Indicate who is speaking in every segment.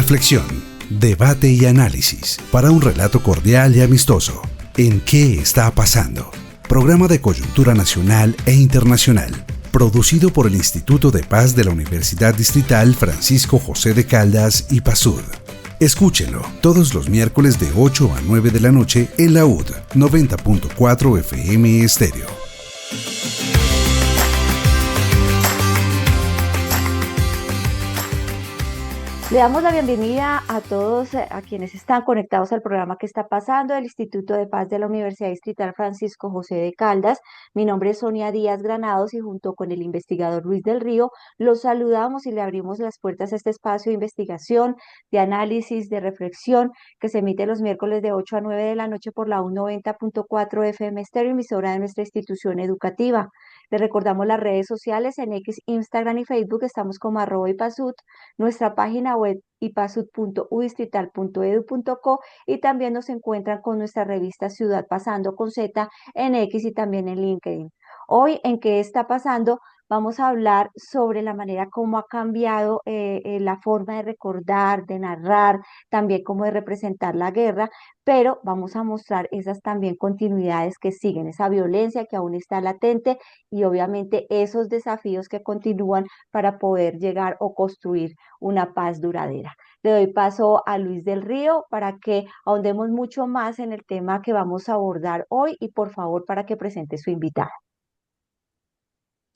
Speaker 1: Reflexión, debate y análisis para un relato cordial y amistoso. ¿En qué está pasando? Programa de coyuntura nacional e internacional, producido por el Instituto de Paz de la Universidad Distrital Francisco José de Caldas y PASUD. Escúchelo todos los miércoles de 8 a 9 de la noche en la UD 90.4 FM Estéreo.
Speaker 2: Le damos la bienvenida a todos a quienes están conectados al programa que está pasando del Instituto de Paz de la Universidad Distrital Francisco José de Caldas. Mi nombre es Sonia Díaz Granados y junto con el investigador Luis del Río los saludamos y le abrimos las puertas a este espacio de investigación, de análisis, de reflexión que se emite los miércoles de 8 a 9 de la noche por la UD 90.4 FM Estéreo, emisora de nuestra institución educativa. Le recordamos las redes sociales en X, Instagram y Facebook, estamos como @ipasud, nuestra página web ipasud.udistrital.edu.co y también nos encuentran con nuestra revista Ciudad Pasando con Z en X y también en LinkedIn. Hoy en ¿Qué está pasando? Vamos a hablar sobre la manera como ha cambiado la forma de recordar, de narrar, también como de representar la guerra, pero vamos a mostrar esas también continuidades que siguen, esa violencia que aún está latente y obviamente esos desafíos que continúan para poder llegar o construir una paz duradera. Le doy paso a Luis del Río para que ahondemos mucho más en el tema que vamos a abordar hoy y por favor para que presente su invitada.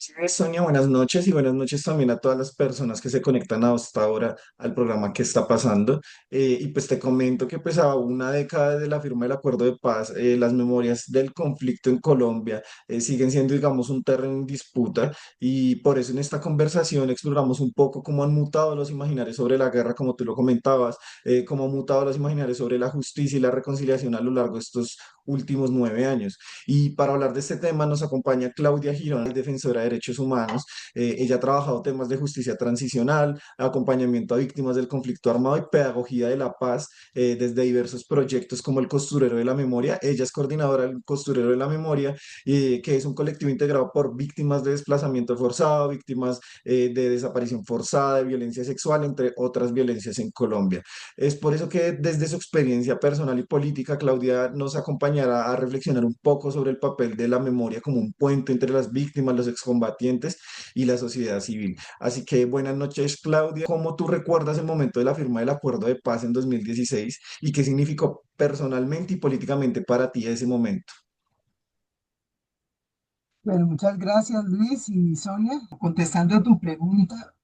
Speaker 3: Sí, Sonia, buenas noches y buenas noches también a todas las personas que se conectan hasta ahora al programa que está pasando. Y pues te comento que pues a una década de la firma del acuerdo de paz, las memorias del conflicto en Colombia siguen siendo, digamos, un terreno en disputa y por eso en esta conversación exploramos un poco cómo han mutado los imaginarios sobre la guerra, como tú lo comentabas, cómo han mutado los imaginarios sobre la justicia y la reconciliación a lo largo de estos últimos 9 años. Y para hablar de este tema nos acompaña Claudia Girón, defensora de derechos humanos. Ella ha trabajado temas de justicia transicional, acompañamiento a víctimas del conflicto armado y pedagogía de la paz desde diversos proyectos como el Costurero de la Memoria. Ella es coordinadora del Costurero de la Memoria, que es un colectivo integrado por víctimas de desplazamiento forzado, víctimas de desaparición forzada, de violencia sexual, entre otras violencias en Colombia. Es por eso que desde su experiencia personal y política, Claudia nos acompañará a reflexionar un poco sobre el papel de la memoria como un puente entre las víctimas, los excombatientes y la sociedad civil. Así que buenas noches, Claudia. ¿Cómo tú recuerdas el momento de la firma del acuerdo de paz en 2016 y qué significó personalmente y políticamente para ti ese momento?
Speaker 4: Bueno, muchas gracias Luis y Sonia. Contestando a tu pregunta,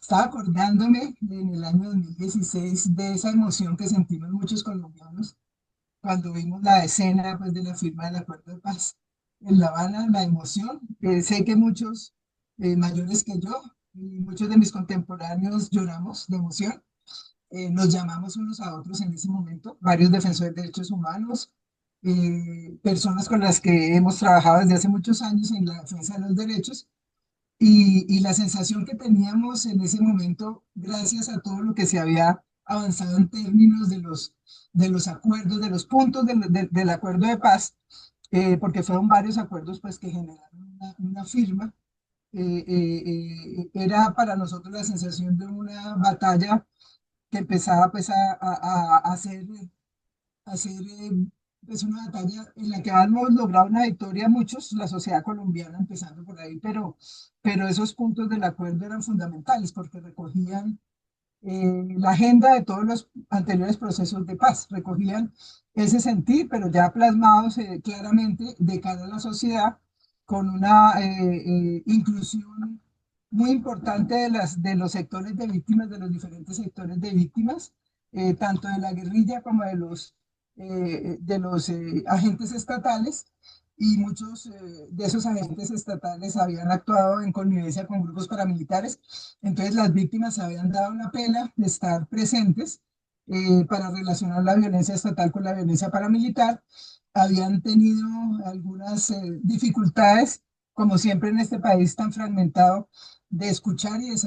Speaker 4: estaba acordándome en el año 2016 de esa emoción que sentimos muchos colombianos cuando vimos la escena pues, de la firma del acuerdo de paz en La Habana, la emoción. Sé que muchos mayores que yo y muchos de mis contemporáneos lloramos de emoción. Nos llamamos unos a otros en ese momento, varios defensores de derechos humanos, personas con las que hemos trabajado desde hace muchos años en la defensa de los derechos y la sensación que teníamos en ese momento, gracias a todo lo que se había avanzado en términos de los acuerdos, de los puntos del acuerdo de paz, porque fueron varios acuerdos pues, que generaron una firma, era para nosotros la sensación de una batalla que empezaba pues a ser pues una batalla en la que habíamos logrado una victoria muchos, la sociedad colombiana empezando por ahí, pero esos puntos del acuerdo eran fundamentales porque recogían la agenda de todos los anteriores procesos de paz, recogían ese sentir, pero ya plasmados claramente de cara a la sociedad con una inclusión muy importante de los sectores de víctimas, de los diferentes sectores de víctimas, tanto de la guerrilla como de los agentes estatales, y muchos de esos agentes estatales habían actuado en connivencia con grupos paramilitares. Entonces las víctimas se habían dado la pena de estar presentes para relacionar la violencia estatal con la violencia paramilitar. Habían tenido algunas dificultades, como siempre en este país tan fragmentado, de escuchar y de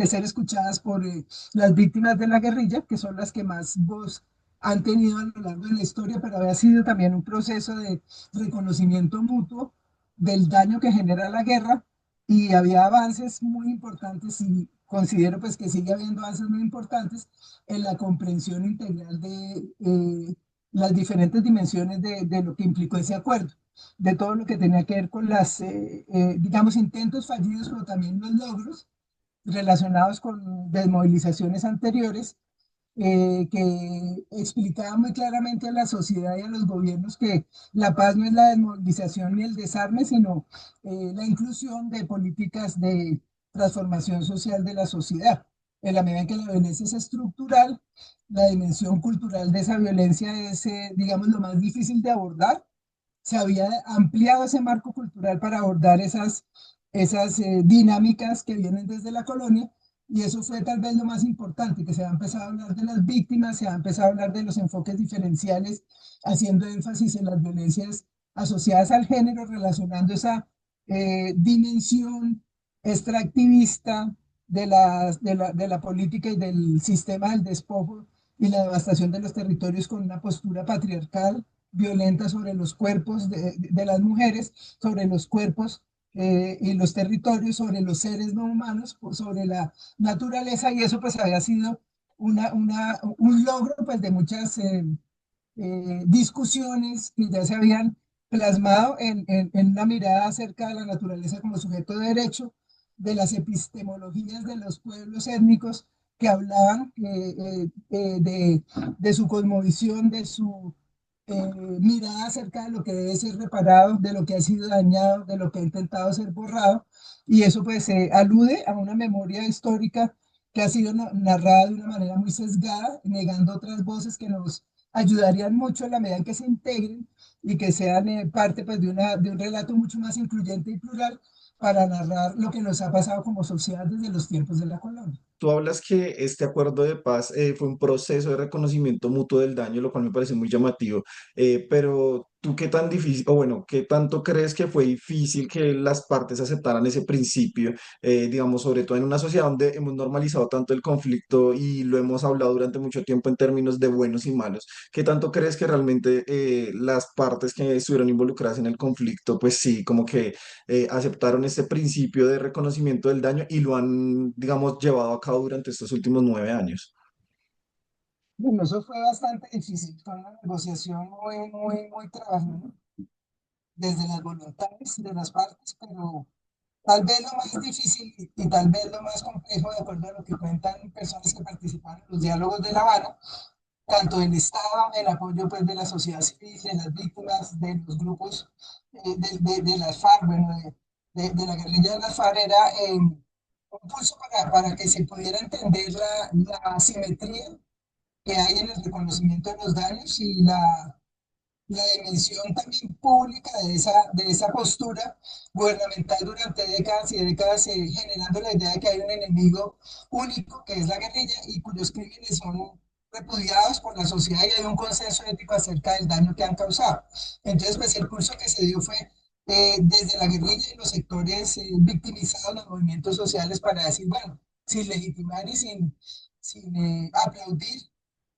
Speaker 4: ser escuchadas por las víctimas de la guerrilla, que son las que más voz han tenido a lo largo de la historia, pero había sido también un proceso de reconocimiento mutuo del daño que genera la guerra, y había avances muy importantes y considero pues que sigue habiendo avances muy importantes en la comprensión integral de las diferentes dimensiones de lo que implicó ese acuerdo, de todo lo que tenía que ver con digamos, intentos fallidos, pero también los logros relacionados con desmovilizaciones anteriores, que explicaba muy claramente a la sociedad y a los gobiernos que la paz no es la desmovilización ni el desarme, sino la inclusión de políticas de transformación social de la sociedad. En la medida en que la violencia es estructural, la dimensión cultural de esa violencia es, digamos, lo más difícil de abordar. Se había ampliado ese marco cultural para abordar esas dinámicas que vienen desde la colonia, y eso fue tal vez lo más importante, que se ha empezado a hablar de las víctimas, se ha empezado a hablar de los enfoques diferenciales, haciendo énfasis en las violencias asociadas al género, relacionando esa dimensión extractivista de la política y del sistema del despojo y la devastación de los territorios con una postura patriarcal violenta sobre los cuerpos de las mujeres, sobre los cuerpos y los territorios, sobre los seres no humanos, sobre la naturaleza, y eso pues había sido un logro pues de muchas discusiones que ya se habían plasmado en una mirada acerca de la naturaleza como sujeto de derecho, de las epistemologías de los pueblos étnicos que hablaban de su cosmovisión, de su mirada acerca de lo que debe ser reparado, de lo que ha sido dañado, de lo que ha intentado ser borrado, y eso pues alude a una memoria histórica que ha sido narrada de una manera muy sesgada, negando otras voces que nos ayudarían mucho en la medida en que se integren y que sean parte pues, de un relato mucho más incluyente y plural para narrar lo que nos ha pasado como sociedad desde los tiempos de la colonia.
Speaker 3: Tú hablas que este acuerdo de paz fue un proceso de reconocimiento mutuo del daño, lo cual me parece muy llamativo, pero ¿tú qué tan difícil, o bueno, qué tanto crees que fue difícil que las partes aceptaran ese principio, digamos, sobre todo en una sociedad donde hemos normalizado tanto el conflicto y lo hemos hablado durante mucho tiempo en términos de buenos y malos? ¿Qué tanto crees que realmente las partes que estuvieron involucradas en el conflicto, pues sí, como que aceptaron este principio de reconocimiento del daño y lo han, digamos, llevado a cabo durante estos últimos 9 años?
Speaker 4: Bueno, eso fue bastante difícil, fue una negociación muy trabajada desde las voluntades de las partes, pero tal vez lo más difícil y tal vez lo más complejo, de acuerdo a lo que cuentan personas que participaron en los diálogos de La Habana, tanto del Estado, el apoyo pues, de la sociedad civil, de las víctimas, de los grupos de las FARC, bueno, de la guerrilla de las FARC, era un pulso para que se pudiera entender la asimetría que hay en el reconocimiento de los daños y la dimensión también pública de esa postura gubernamental durante décadas y décadas, generando la idea de que hay un enemigo único, que es la guerrilla, y cuyos crímenes son repudiados por la sociedad y hay un consenso ético acerca del daño que han causado. Entonces, pues el curso que se dio fue desde la guerrilla y los sectores victimizados, los movimientos sociales, para decir, bueno, sin legitimar y sin aplaudir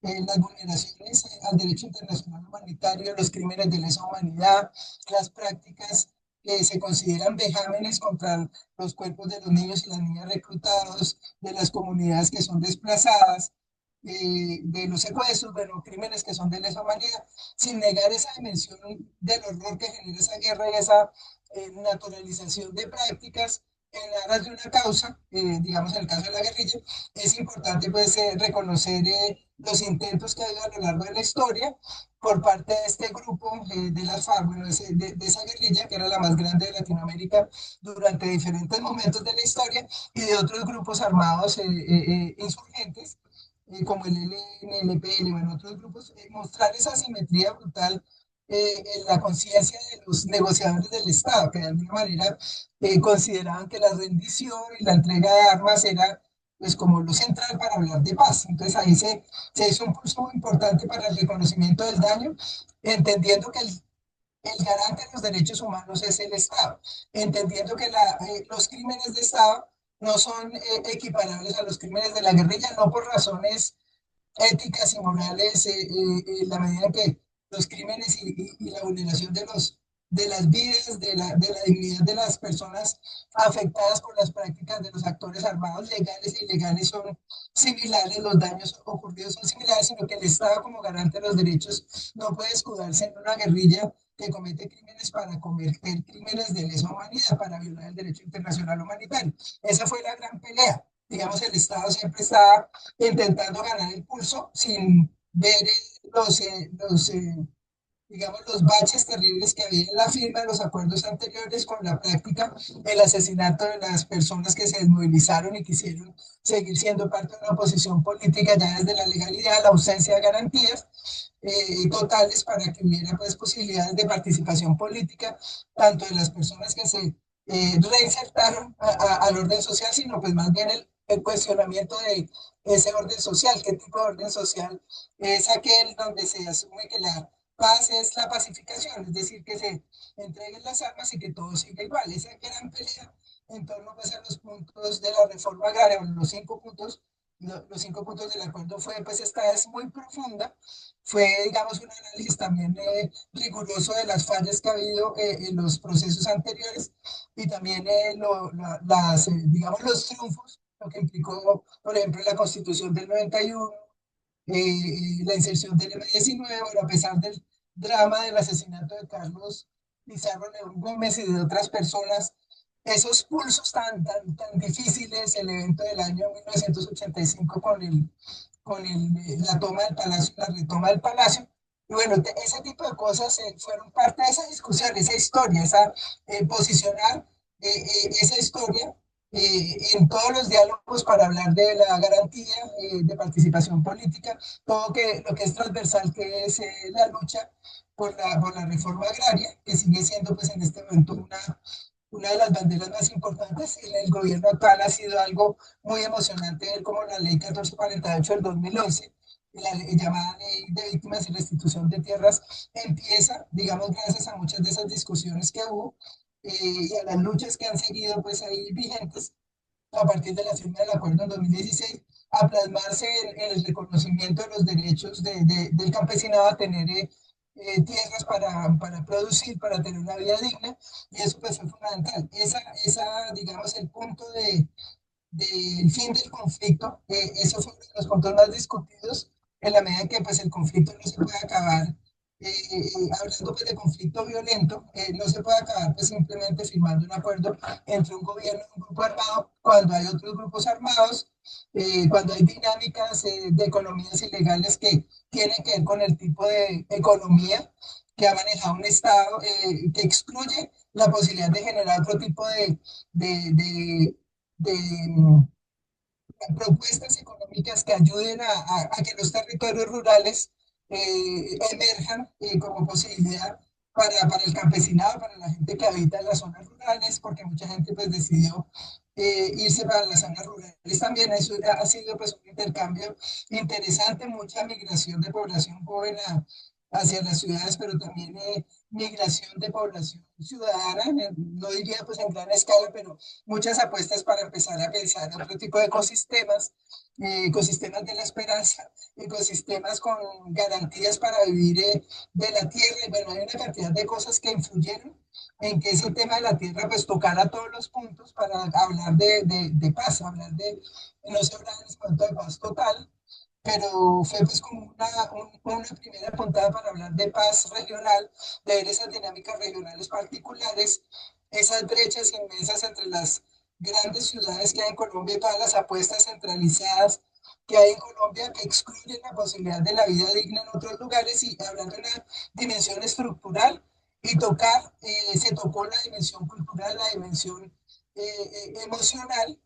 Speaker 4: las vulneraciones al derecho internacional humanitario, los crímenes de lesa humanidad, las prácticas que se consideran vejámenes contra los cuerpos de los niños y las niñas reclutados, de las comunidades que son desplazadas, de los secuestros, de los crímenes que son de lesa humanidad, sin negar esa dimensión del horror que genera esa guerra y esa naturalización de prácticas en aras de una causa, digamos en el caso de la guerrilla. Es importante pues reconocer los intentos que ha habido a lo largo de la historia por parte de este grupo de las FARC, bueno, de esa guerrilla que era la más grande de Latinoamérica durante diferentes momentos de la historia, y de otros grupos armados insurgentes como el ELN, el EPL, bueno, otros grupos, mostrar esa asimetría brutal en la conciencia de los negociadores del Estado, que de alguna manera consideraban que la rendición y la entrega de armas era pues como lo central para hablar de paz. Entonces ahí se hizo un pulso muy importante para el reconocimiento del daño, entendiendo que el garante de los derechos humanos es el Estado, entendiendo que los crímenes de Estado no son equiparables a los crímenes de la guerrilla, no por razones éticas y morales, en la medida en que los crímenes y la vulneración de los de las vidas, de la dignidad de las personas afectadas por las prácticas de los actores armados legales e ilegales son similares, los daños ocurridos son similares, sino que el Estado como garante de los derechos no puede escudarse en una guerrilla que comete crímenes para cometer crímenes de lesa humanidad, para violar el derecho internacional humanitario. Esa fue la gran pelea. Digamos, el Estado siempre estaba intentando ganar el pulso sin ver digamos, los baches terribles que había en la firma de los acuerdos anteriores con la práctica, el asesinato de las personas que se desmovilizaron y quisieron seguir siendo parte de una oposición política ya desde la legalidad, la ausencia de garantías totales para que hubiera pues posibilidades de participación política, tanto de las personas que se reinsertaron al orden social, sino pues más bien el cuestionamiento de ese orden social, qué tipo de orden social es aquel donde se asume que la paz es la pacificación, es decir, que se entreguen las armas y que todo siga igual. Esa gran pelea en torno pues, a los puntos de la reforma agraria, bueno, los 5 puntos del acuerdo fue, pues esta es muy profunda, fue, digamos, un análisis también riguroso de las fallas que ha habido en los procesos anteriores y también digamos, los triunfos, lo que implicó, por ejemplo, la Constitución del 91, la inserción del M-19, bueno, a pesar del drama del asesinato de Carlos Pizarro León Gómez y de otras personas, esos pulsos tan difíciles, el evento del año 1985 la toma del palacio, la retoma del palacio, y bueno, ese tipo de cosas fueron parte de esa discusión, esa historia, posicionar esa historia en todos los diálogos para hablar de la garantía de participación política, lo que es transversal, que es la lucha por la reforma agraria, que sigue siendo pues en este momento una de las banderas más importantes. En el gobierno actual ha sido algo muy emocionante ver cómo la ley 1448 del 2011, llamada Ley de Víctimas y Restitución de Tierras, empieza, digamos, gracias a muchas de esas discusiones que hubo y a las luchas que han seguido pues ahí vigentes a partir de la firma del acuerdo en 2016, a plasmarse en el reconocimiento de los derechos del campesinado a tener tierras para producir, para tener una vida digna, y eso pues fue fundamental. Digamos, el punto del fin del conflicto, eso fue uno de los puntos más discutidos en la medida que pues, el conflicto no se puede acabar, hablando pues, de conflicto violento, no se puede acabar pues, simplemente firmando un acuerdo entre un gobierno y un grupo armado cuando hay otros grupos armados, cuando hay dinámicas de economías ilegales que tienen que ver con el tipo de economía que ha manejado un Estado que excluye la posibilidad de generar otro tipo de, de, de propuestas económicas que ayuden a que los territorios rurales emerjan como posibilidad para el campesinado, para la gente que habita en las zonas rurales, porque mucha gente pues decidió irse para las zonas rurales también. Eso ha sido pues un intercambio interesante, mucha migración de población joven hacia las ciudades, pero también migración de población ciudadana, no diría pues en gran escala, pero muchas apuestas para empezar a pensar en otro tipo de ecosistemas, ecosistemas de la esperanza, ecosistemas con garantías para vivir de la tierra. Y bueno, hay una cantidad de cosas que influyeron en que ese tema de la tierra pues tocara todos los puntos para hablar de paz, hablar no se habla en ese momento de paz total, pero fue pues como una primera puntada para hablar de paz regional, de ver esas dinámicas regionales particulares, esas brechas inmensas entre las grandes ciudades que hay en Colombia y todas las apuestas centralizadas que hay en Colombia que excluyen la posibilidad de la vida digna en otros lugares y hablar de una dimensión estructural y se tocó la dimensión cultural, la dimensión emocional,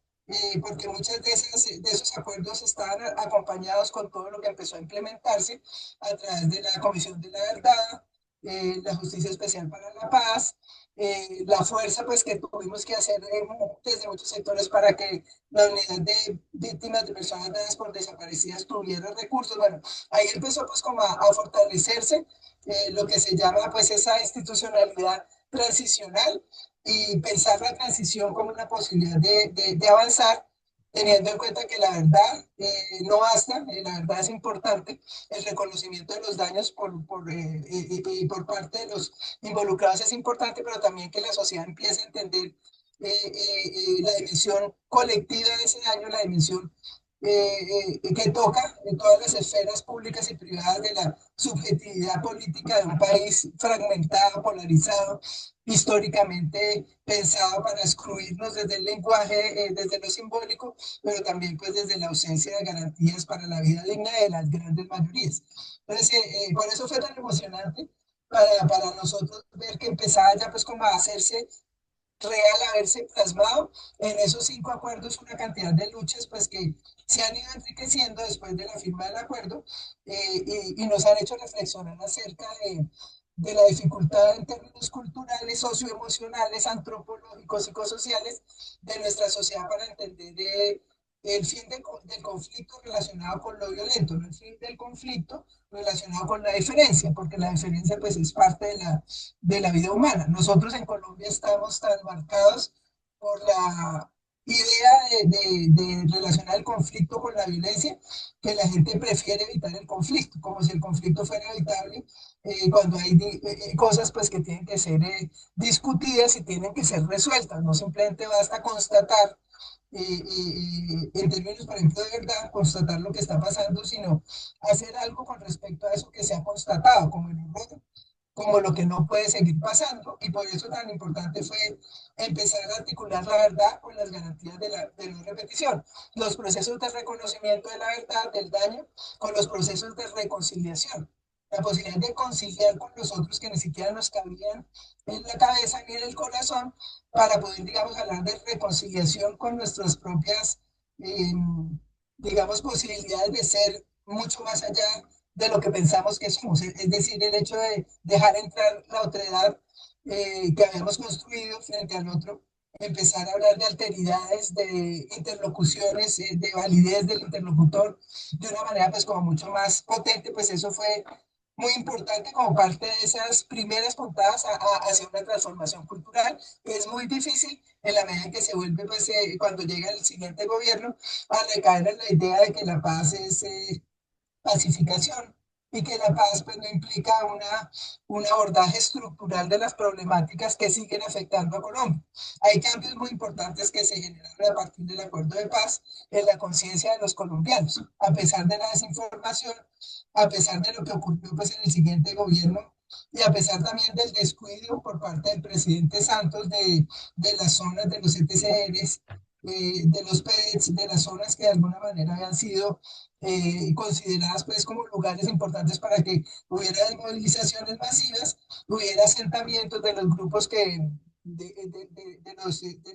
Speaker 4: porque muchas de esos acuerdos estaban acompañados con todo lo que empezó a implementarse a través de la Comisión de la Verdad, la Justicia Especial para la Paz, la fuerza pues que tuvimos que hacer desde muchos sectores para que la unidad de víctimas de personas dadas por desaparecidas tuviera recursos. Bueno, ahí empezó pues como a fortalecerse lo que se llama pues esa institucionalidad transicional y pensar la transición como una posibilidad de avanzar teniendo en cuenta que la verdad no basta, la verdad es importante, el reconocimiento de los daños y por parte de los involucrados es importante, pero también que la sociedad empiece a entender la dimensión colectiva de ese daño, la dimensión que toca en todas las esferas públicas y privadas de la subjetividad política de un país fragmentado, polarizado, históricamente pensado para excluirnos desde el lenguaje, desde lo simbólico, pero también pues desde la ausencia de garantías para la vida digna de las grandes mayorías. Entonces, por eso fue tan emocionante para nosotros ver que empezaba ya pues como a hacerse real, a verse plasmado en esos 5 acuerdos, una cantidad de luchas pues que se han ido enriqueciendo después de la firma del acuerdo y nos han hecho reflexionar acerca de la dificultad en términos culturales, socioemocionales, antropológicos, psicosociales de nuestra sociedad para entender el fin del conflicto relacionado con lo violento, no el fin del conflicto relacionado con la diferencia, porque la diferencia pues es parte de la vida humana. Nosotros en Colombia estamos tan marcados por la idea de relacionar el conflicto con la violencia que la gente prefiere evitar el conflicto, como si el conflicto fuera evitable, cuando hay cosas pues que tienen que ser discutidas y tienen que ser resueltas, no simplemente basta constatar en términos, por ejemplo, de verdad, constatar lo que está pasando, sino hacer algo con respecto a eso que se ha constatado, como el horror, como lo que no puede seguir pasando, y por eso tan importante fue empezar a articular la verdad con las garantías de no repetición, los procesos de reconocimiento de la verdad, del daño, con los procesos de reconciliación, la posibilidad de conciliar con los otros que ni siquiera nos cabían en la cabeza ni en el corazón, para poder, digamos, hablar de reconciliación con nuestras propias, eh, digamos, posibilidades de ser mucho más allá de lo que pensamos que somos. Es decir, el hecho de dejar entrar la otredad que habíamos construido frente al otro, empezar a hablar de alteridades, de interlocuciones, de validez del interlocutor de una manera pues como mucho más potente, pues eso fue muy importante como parte de esas primeras puntadas hacia una transformación cultural, que es muy difícil en la medida en que se vuelve, pues, cuando llega el siguiente gobierno, a recaer en la idea de que la paz es pacificación y que la paz pues, no implica un abordaje estructural de las problemáticas que siguen afectando a Colombia. Hay cambios muy importantes que se generaron a partir del acuerdo de paz en la conciencia de los colombianos, a pesar de la desinformación, a pesar de lo que ocurrió pues, en el siguiente gobierno y a pesar también del descuido por parte del presidente Santos de las zonas de los ETCRs, de los PEDs, de las zonas que de alguna manera habían sido consideradas pues como lugares importantes para que hubiera desmovilizaciones masivas, hubiera asentamientos de los grupos de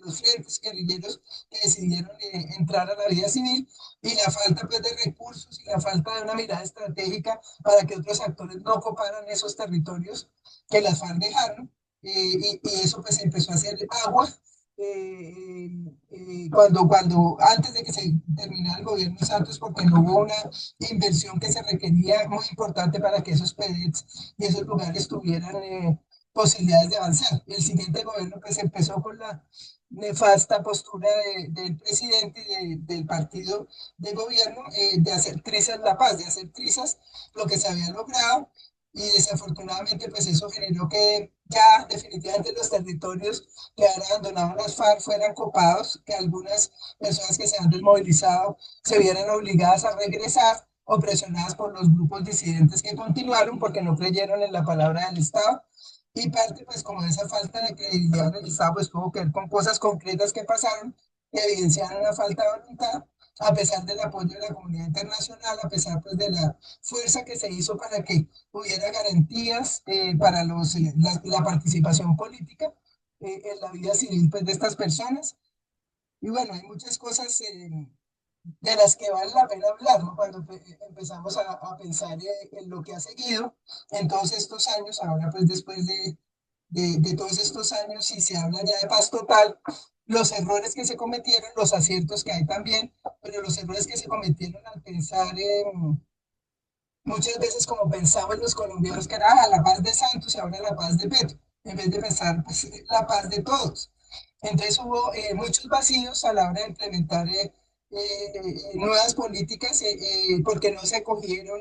Speaker 4: los frentes guerrilleros que decidieron entrar a la vida civil y la falta pues, de recursos y la falta de una mirada estratégica para que otros actores no ocuparan esos territorios que las FARC dejaron. Y eso pues empezó a hacer agua cuando antes de que se terminara el gobierno de Santos, porque no hubo una inversión que se requería muy importante para que esos PEDETs y esos lugares tuvieran posibilidades de avanzar. El siguiente gobierno pues empezó con la nefasta postura del presidente y del partido de gobierno de hacer trizas la paz, de hacer trizas lo que se había logrado y desafortunadamente pues eso generó que ya definitivamente los territorios que han abandonado las FARC fueran copados, que algunas personas que se han desmovilizado se vieran obligadas a regresar o presionadas por los grupos disidentes que continuaron porque no creyeron en la palabra del Estado. Y parte, pues, como de esa falta de credibilidad del Estado, pues tuvo que ver con cosas concretas que pasaron, que evidenciaron una falta de voluntad, a pesar del apoyo de la comunidad internacional, a pesar pues, de la fuerza que se hizo para que hubiera garantías para la participación política en la vida civil pues, de estas personas. Y bueno, hay muchas cosas de las que vale la pena hablar, ¿no? Cuando empezamos a pensar en lo que ha seguido en todos estos años, ahora pues después de todos estos años, y se habla ya de paz total, los errores que se cometieron, los aciertos que hay también, pero los errores que se cometieron al pensar muchas veces como pensamos los colombianos que era la paz de Santos y ahora la paz de Petro, en vez de pensar pues, la paz de todos. Entonces hubo muchos vacíos a la hora de implementar nuevas políticas porque no se cogieron,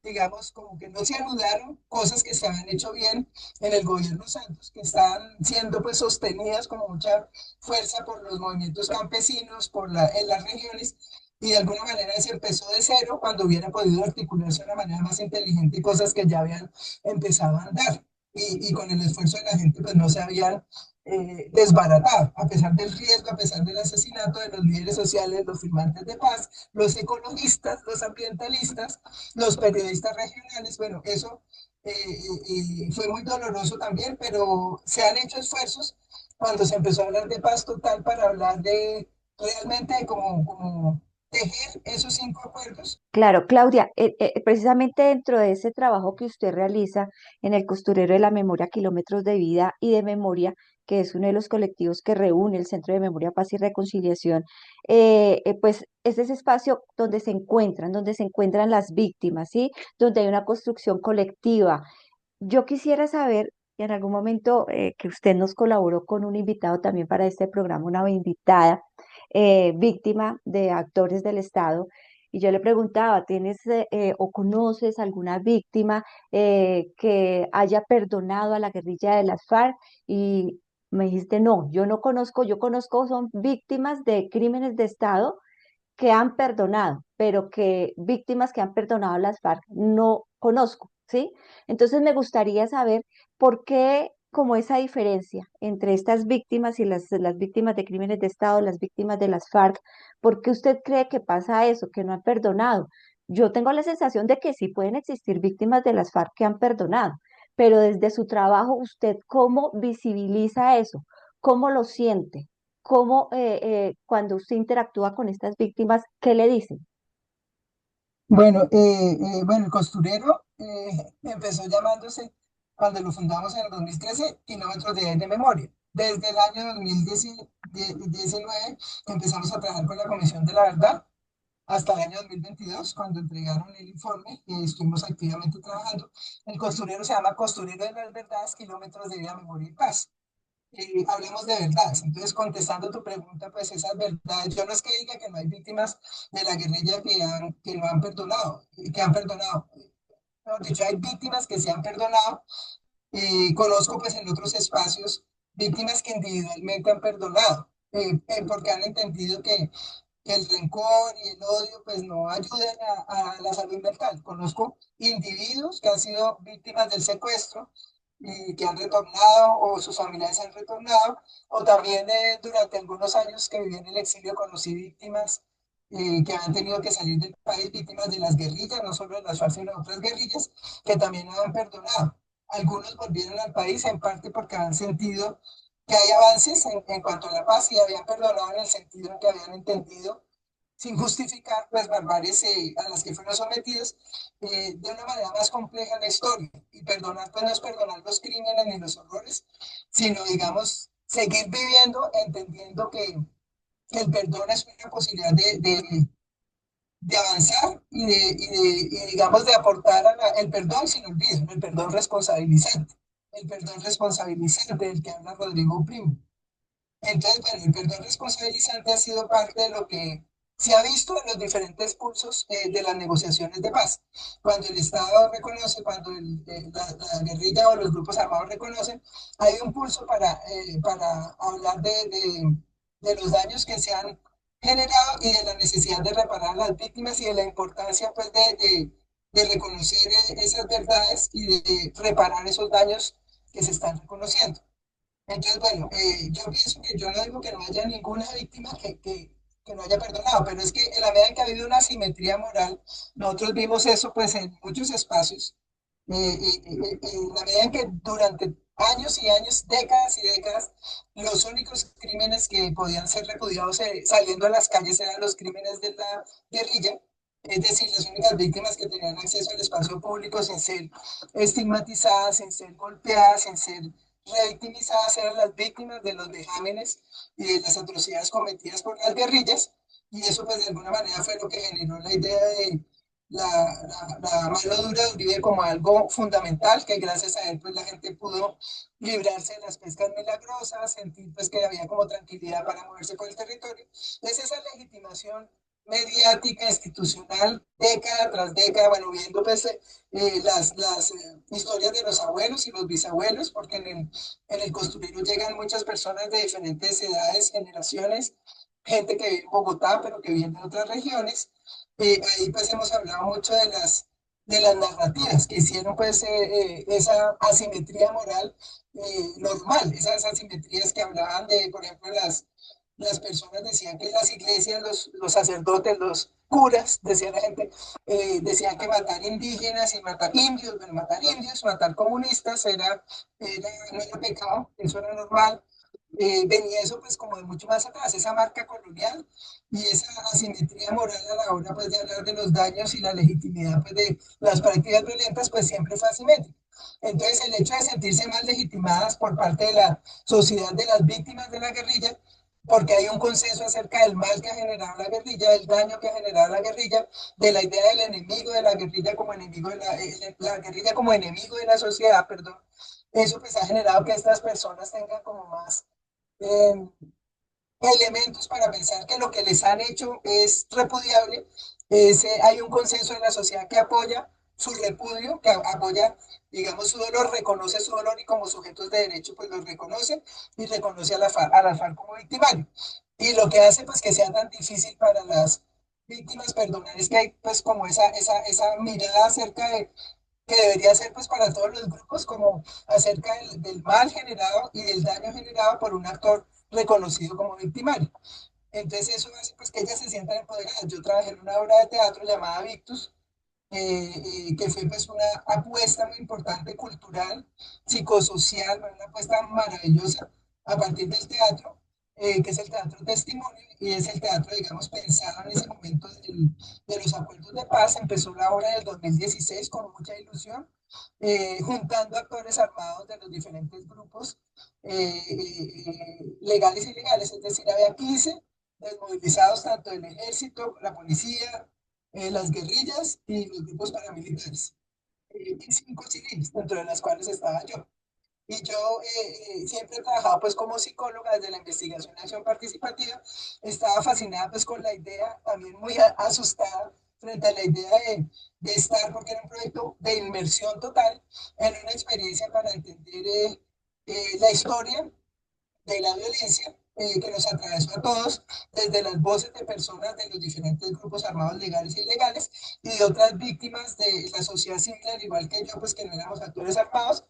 Speaker 4: digamos, como que no se anudaron cosas que se habían hecho bien en el gobierno Santos, que estaban siendo pues sostenidas con mucha fuerza por los movimientos campesinos, en las regiones, y de alguna manera se empezó de cero cuando hubiera podido articularse de una manera más inteligente cosas que ya habían empezado a andar. Y con el esfuerzo de la gente, pues no se habían desbaratado, a pesar del riesgo, a pesar del asesinato de los líderes sociales, los firmantes de paz, los ecologistas, los ambientalistas, los periodistas regionales. Bueno, eso fue muy doloroso también, pero se han hecho esfuerzos cuando se empezó a hablar de paz total para hablar de realmente como tejer esos 5 acuerdos.
Speaker 2: Claro, Claudia, precisamente dentro de ese trabajo que usted realiza en el Costurero de la Memoria, Kilómetros de Vida y de Memoria, que es uno de los colectivos que reúne el Centro de Memoria, Paz y Reconciliación, pues es ese espacio donde se encuentran las víctimas, ¿sí? Donde hay una construcción colectiva. Yo quisiera saber, en algún momento que usted nos colaboró con un invitado también para este programa, una invitada víctima de actores del Estado, y yo le preguntaba, ¿tienes o conoces alguna víctima que haya perdonado a la guerrilla de las FARC? Y me dijiste, no, yo no conozco, yo conozco son víctimas de crímenes de Estado que han perdonado, pero que víctimas que han perdonado las FARC no conozco, ¿sí? Entonces me gustaría saber por qué, como esa diferencia entre estas víctimas y las víctimas de crímenes de Estado, las víctimas de las FARC, ¿por qué usted cree que pasa eso, que no han perdonado? Yo tengo la sensación de que sí pueden existir víctimas de las FARC que han perdonado, pero desde su trabajo, ¿usted cómo visibiliza eso? ¿Cómo lo siente? ¿Cómo cuando usted interactúa con estas víctimas, qué le dicen?
Speaker 4: Bueno, el costurero empezó llamándose, cuando lo fundamos en el 2013, Kilómetros de Memoria. Desde el año 2019 empezamos a trabajar con la Comisión de la Verdad hasta el año 2022, cuando entregaron el informe y estuvimos activamente trabajando. El costurero se llama Costurero de las Verdades, Kilómetros de Vida, Memoria y Paz. Hablemos de verdades. Entonces, contestando tu pregunta, pues esas verdades, yo no es que diga que no hay víctimas de la guerrilla que no han perdonado, que han perdonado. Mejor dicho, hay víctimas que se han perdonado. Conozco pues en otros espacios víctimas que individualmente han perdonado, porque han entendido que el rencor y el odio pues no ayudan a la salud mental. Conozco individuos que han sido víctimas del secuestro y que han retornado o sus familiares han retornado, o también durante algunos años que viví en el exilio conocí víctimas que han tenido que salir del país, víctimas de las guerrillas, no solo de las FARC, sino de otras guerrillas, que también no han perdonado. Algunos volvieron al país en parte porque han sentido que hay avances en cuanto a la paz y habían perdonado en el sentido en que habían entendido, sin justificar las barbaries a las que fueron sometidos, de una manera más compleja en la historia. Y perdonar, pues no es perdonar los crímenes ni los horrores, sino, digamos, seguir viviendo entendiendo que el perdón es una posibilidad de avanzar digamos, de aportar el perdón sin olvido, el perdón responsabilizante. El perdón responsabilizante del que habla Rodrigo Primo. Entonces, bueno, el perdón responsabilizante ha sido parte de lo que se ha visto en los diferentes pulsos de las negociaciones de paz. Cuando el Estado reconoce, cuando la guerrilla o los grupos armados reconocen, hay un pulso para hablar de los daños que se han generado y de la necesidad de reparar a las víctimas y de la importancia pues, de reconocer esas verdades y de reparar esos daños que se están reconociendo. Entonces, bueno, yo pienso que yo no digo que no haya ninguna víctima que no haya perdonado, pero es que en la medida en que ha habido una simetría moral, nosotros vimos eso pues en muchos espacios, en la medida en que durante años y años, décadas y décadas, los únicos crímenes que podían ser repudiados saliendo a las calles eran los crímenes de la guerrilla, es decir, las únicas víctimas que tenían acceso al espacio público sin ser estigmatizadas, sin ser golpeadas, sin ser revictimizadas, eran las víctimas de los vejámenes y de las atrocidades cometidas por las guerrillas, y eso pues de alguna manera fue lo que generó la idea de la mano dura de Uribe como algo fundamental, que gracias a él pues la gente pudo librarse de las pescas milagrosas, sentir pues que había como tranquilidad para moverse por el territorio. Entonces esa legitimación mediática, institucional, década tras década, bueno, viendo pues las historias de los abuelos y los bisabuelos, porque en el costurero llegan muchas personas de diferentes edades, generaciones, gente que vive en Bogotá, pero que viene de otras regiones. Ahí pues hemos hablado mucho de las narrativas que hicieron pues esa asimetría moral normal, esas asimetrías que hablaban de, por ejemplo, las personas decían que las iglesias, los sacerdotes, los curas, decía la gente, decían que matar indígenas y matar indios, bueno, matar indios, matar comunistas no era pecado, eso era normal. Venía eso pues como de mucho más atrás, esa marca colonial y esa asimetría moral a la hora pues de hablar de los daños y la legitimidad pues de las prácticas violentas pues siempre fue asimétrica. Entonces el hecho de sentirse más legitimadas por parte de la sociedad de las víctimas de la guerrilla, porque hay un consenso acerca del mal que ha generado la guerrilla, del daño que ha generado la guerrilla, de la idea del enemigo de la guerrilla como enemigo de la guerrilla como enemigo de la sociedad, perdón. Eso pues ha generado que estas personas tengan como más eh, elementos para pensar que lo que les han hecho es repudiable. Hay un consenso en la sociedad que apoya su repudio, que apoya, digamos, su dolor, reconoce su dolor y como sujetos de derecho, pues lo reconoce y reconoce a la FARC como victimario. Y lo que hace, pues, que sea tan difícil para las víctimas perdonar es que hay, pues, como esa mirada acerca de que debería ser pues para todos los grupos como acerca del mal generado y del daño generado por un actor reconocido como victimario. Entonces eso hace pues que ellas se sientan empoderadas. Yo trabajé en una obra de teatro llamada Victus, que fue pues una apuesta muy importante cultural, psicosocial, una apuesta maravillosa a partir del teatro, que es el teatro testimonio y es el teatro, digamos, pensado en ese momento de los acuerdos de paz. Empezó la obra en el 2016 con mucha ilusión, juntando actores armados de los diferentes grupos legales y ilegales, es decir, había 15 desmovilizados tanto del ejército, la policía, las guerrillas y los grupos paramilitares, y 5 civiles, dentro de las cuales estaba yo. Y yo siempre he trabajado pues como psicóloga desde la investigación y acción participativa, estaba fascinada pues con la idea, también muy asustada frente a la idea de estar, porque era un proyecto de inmersión total en una experiencia para entender la historia de la violencia que nos atravesó a todos, desde las voces de personas de los diferentes grupos armados legales e ilegales y de otras víctimas de la sociedad civil, al igual que yo, pues que no éramos actores armados,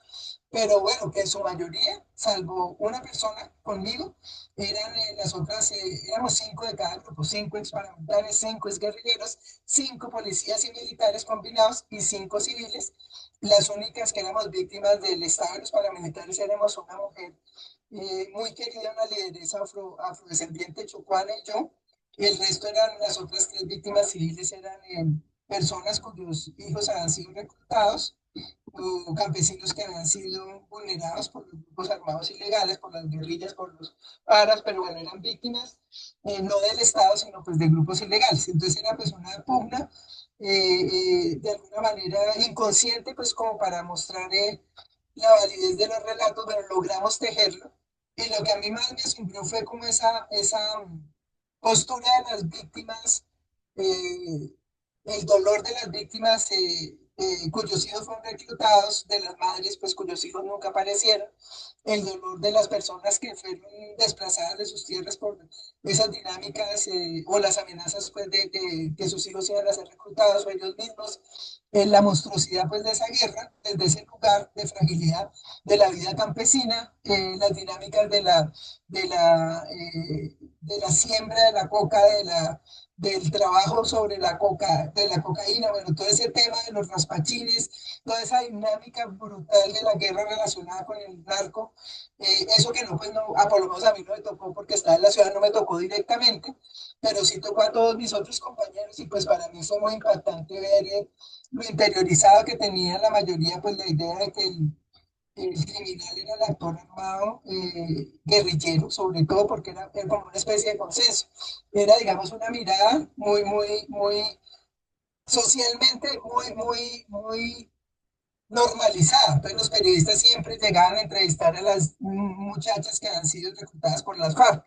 Speaker 4: pero bueno, que en su mayoría, salvo una persona conmigo, eran las otras, éramos 5 de cada grupo, 5 exparamilitares, 5 exguerrilleros, 5 policías y militares combinados y 5 civiles. Las únicas que éramos víctimas del Estado de los paramilitares éramos una mujer muy querida, una lideresa afrodescendiente chocuana y yo. El resto eran las otras 3 víctimas civiles, eran personas cuyos hijos habían sido reclutados o campesinos que habían sido vulnerados por los grupos armados ilegales, por las guerrillas, por los paras, pero bueno, eran víctimas no del Estado, sino pues de grupos ilegales. Entonces era pues una pugna de alguna manera inconsciente, pues como para mostrar la validez de los relatos, pero logramos tejerlo. Y lo que a mí más me asombró fue como esa postura de las víctimas, eh, el dolor de las víctimas cuyos hijos fueron reclutados, de las madres pues cuyos hijos nunca aparecieron, el dolor de las personas que fueron desplazadas de sus tierras por esas dinámicas o las amenazas pues de que sus hijos iban a ser reclutados o ellos mismos, la monstruosidad pues de esa guerra, desde ese lugar de fragilidad de la vida campesina, las dinámicas de la siembra de la coca, del trabajo sobre la coca, de la cocaína, bueno, todo ese tema de los raspachines, toda esa dinámica brutal de la guerra relacionada con el narco, eso que no, pues no, por lo menos a mí no me tocó porque estaba en la ciudad, no me tocó directamente, pero sí tocó a todos mis otros compañeros y pues para mí fue muy impactante ver lo interiorizado que tenía la mayoría, pues la idea de que el criminal era el actor armado guerrillero, sobre todo porque era como una especie de consenso. Era, digamos, una mirada muy socialmente muy normalizada. Entonces los periodistas siempre llegaban a entrevistar a las muchachas que han sido reclutadas por las FARC.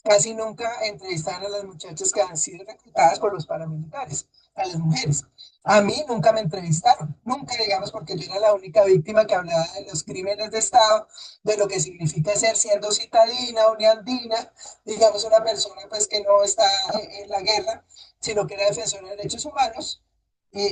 Speaker 4: casi nunca entrevistaban a las muchachas que han sido reclutadas por los paramilitares, a las mujeres. A mí nunca me entrevistaron, nunca, digamos, porque yo era la única víctima que hablaba de los crímenes de Estado, de lo que significa ser siendo citadina, uniandina, digamos, una persona pues que no está en la guerra, sino que era defensora de derechos humanos. El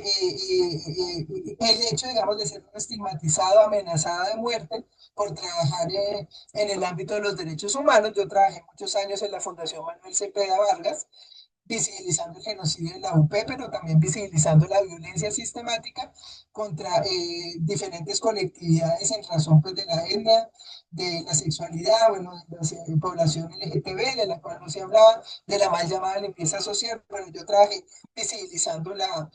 Speaker 4: hecho, digamos, de ser un estigmatizado, amenazado de muerte por trabajar en el ámbito de los derechos humanos. Yo trabajé muchos años en la Fundación Manuel Cepeda Vargas, visibilizando el genocidio de la UP, pero también visibilizando la violencia sistemática contra diferentes colectividades en razón pues, de la etnia, de la sexualidad, bueno, de la población LGTB, de la cual no se hablaba, de la mal llamada limpieza social, pero yo trabajé visibilizando la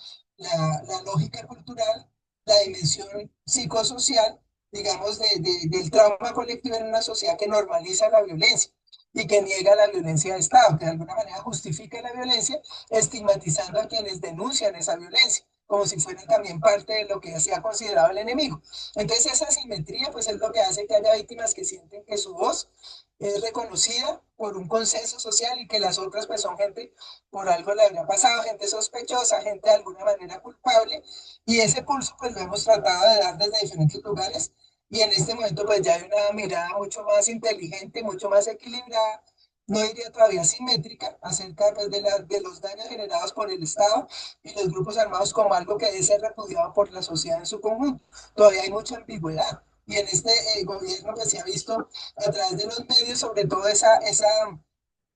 Speaker 4: lógica cultural, la dimensión psicosocial, digamos, del trauma colectivo en una sociedad que normaliza la violencia y que niega la violencia de Estado, que de alguna manera justifica la violencia, estigmatizando a quienes denuncian esa violencia, como si fueran también parte de lo que se ha considerado el enemigo. Entonces esa asimetría pues es lo que hace que haya víctimas que sienten que su voz es reconocida por un consenso social y que las otras pues son gente por algo le habría pasado, gente sospechosa, gente de alguna manera culpable, y ese pulso pues lo hemos tratado de dar desde diferentes lugares y en este momento pues ya hay una mirada mucho más inteligente, mucho más equilibrada, no diría todavía simétrica, acerca pues, de los daños generados por el Estado y los grupos armados como algo que debe ser repudiado por la sociedad en su conjunto. Todavía hay mucha ambigüedad. Y en este gobierno pues se ha visto a través de los medios, sobre todo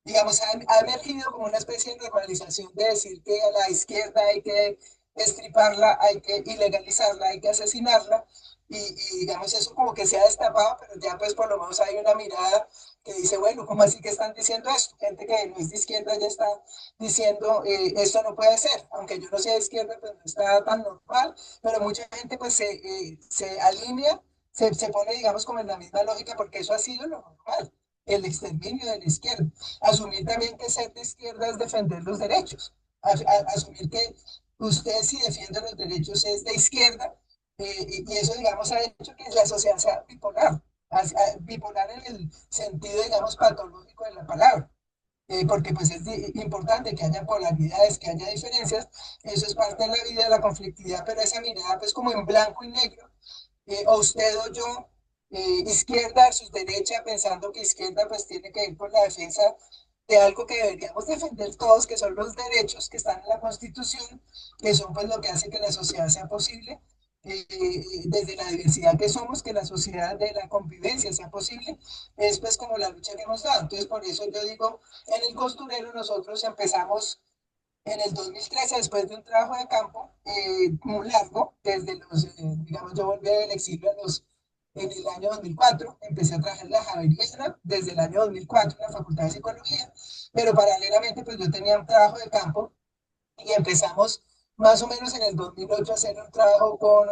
Speaker 4: digamos, ha emergido como una especie de normalización de decir que a la izquierda hay que destriparla, hay que ilegalizarla, hay que asesinarla, digamos eso como que se ha destapado, pero ya pues por lo menos hay una mirada que dice, bueno, ¿cómo así que están diciendo esto? Gente que no es de izquierda ya está diciendo, esto no puede ser, aunque yo no sea de izquierda, pues no está tan normal, pero mucha gente pues se alinea, se pone, digamos, como en la misma lógica, porque eso ha sido lo normal, el exterminio de la izquierda. Asumir también que ser de izquierda es defender los derechos. Asumir que usted si defiende los derechos es de izquierda, y eso, digamos, ha hecho que la sociedad sea bipolar, bipolar en el sentido, digamos, patológico de la palabra. Porque pues es importante que haya polaridades, que haya diferencias, eso es parte de la vida, de la conflictividad, pero esa mirada pues como en blanco y negro, o usted o yo, izquierda versus derecha, pensando que izquierda pues tiene que ir por la defensa de algo que deberíamos defender todos, que son los derechos que están en la Constitución, que son pues lo que hace que la sociedad sea posible, desde la diversidad que somos, que la sociedad de la convivencia sea posible, es pues como la lucha que hemos dado. Entonces por eso yo digo, en el costurero nosotros empezamos en el 2013, después de un trabajo de campo muy largo, desde digamos, yo volví del exilio en el año 2004, empecé a trabajar en la Javeriana desde el año 2004 en la Facultad de Psicología, pero paralelamente pues yo tenía un trabajo de campo y empezamos más o menos en el 2008 a hacer un trabajo con